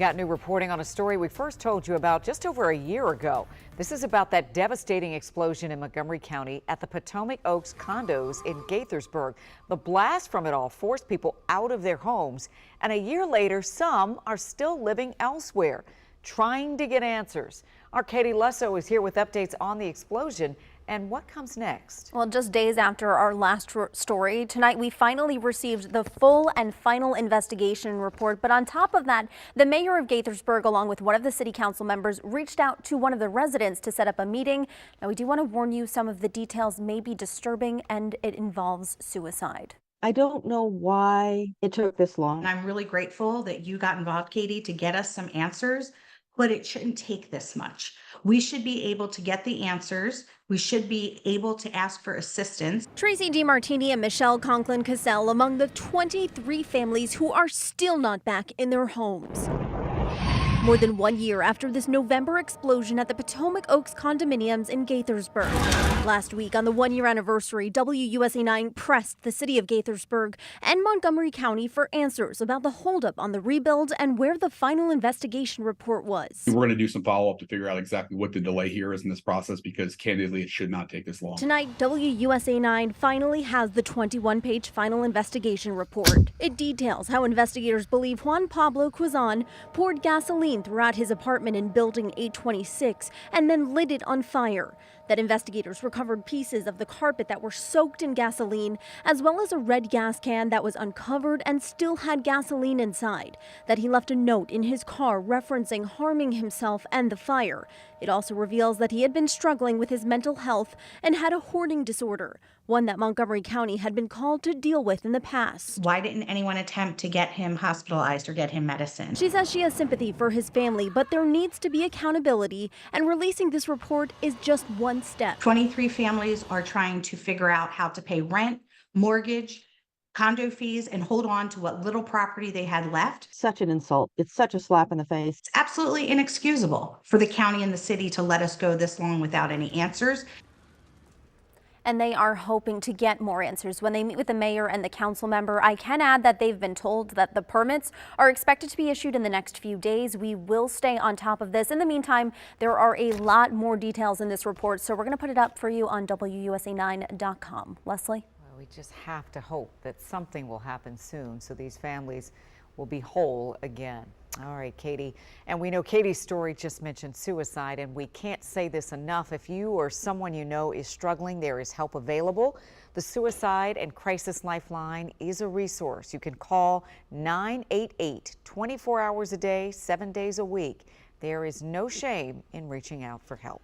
Got new reporting on a story we first told you about just over a year ago. This is about that devastating explosion in Montgomery County at the Potomac Oaks Condos in Gaithersburg. The blast from it all forced people out of their homes, and a year later, some are still living elsewhere, trying to get answers. Our Katie Lesso is here with updates on the explosion and what comes next. Well, just days after our last story, tonight we finally received the full and final investigation report. But on top of that, the mayor of Gaithersburg, along with one of the city council members, reached out to one of the residents to set up a meeting. Now, we do want to warn you, some of the details may be disturbing and it involves suicide. I don't know why it took this long. And I'm really grateful that you got involved, Katie, to get us some answers, but it shouldn't take this much. We should be able to get the answers. We should be able to ask for assistance. Tracy DeMartini and Michelle Conklin-Cassell among the 23 families who are still not back in their homes. More than 1 year after this November explosion at the Potomac Oaks condominiums in Gaithersburg. Last week, on the 1-year anniversary, WUSA 9 pressed the city of Gaithersburg and Montgomery County for answers about the holdup on the rebuild and where the final investigation report was. We're going to do some follow-up to figure out exactly what the delay here is in this process, because candidly, it should not take this long. Tonight, WUSA 9 finally has the 21-page final investigation report. It details how investigators believe Juan Pablo Quizon poured gasoline throughout his apartment in Building 826 and then lit it on fire. That investigators recovered pieces of the carpet that were soaked in gasoline, as well as a red gas can that was uncovered and still had gasoline inside. That he left a note in his car referencing harming himself and the fire. It also reveals that he had been struggling with his mental health and had a hoarding disorder, one that Montgomery County had been called to deal with in the past. Why didn't anyone attempt to get him hospitalized or get him medicine? She says she has sympathy for his family, but there needs to be accountability, and releasing this report is just one step. 23 families are trying to figure out how to pay rent, mortgage, condo fees, and hold on to what little property they had left. Such an insult. It's such a slap in the face. It's absolutely inexcusable for the county and the city to let us go this long without any answers. And they are hoping to get more answers when they meet with the mayor and the council member. I can add that they've been told that the permits are expected to be issued in the next few days. We will stay on top of this. In the meantime, there are a lot more details in this report, so we're going to put it up for you on WUSA9.com. Leslie? Well, we just have to hope that something will happen soon so these families will be whole again. All right, Katie. And we know Katie's story just mentioned suicide, and we can't say this enough. If you or someone you know is struggling, there is help available. The Suicide and Crisis Lifeline is a resource. You can call 988 24 hours a day, 7 days a week. There is no shame in reaching out for help.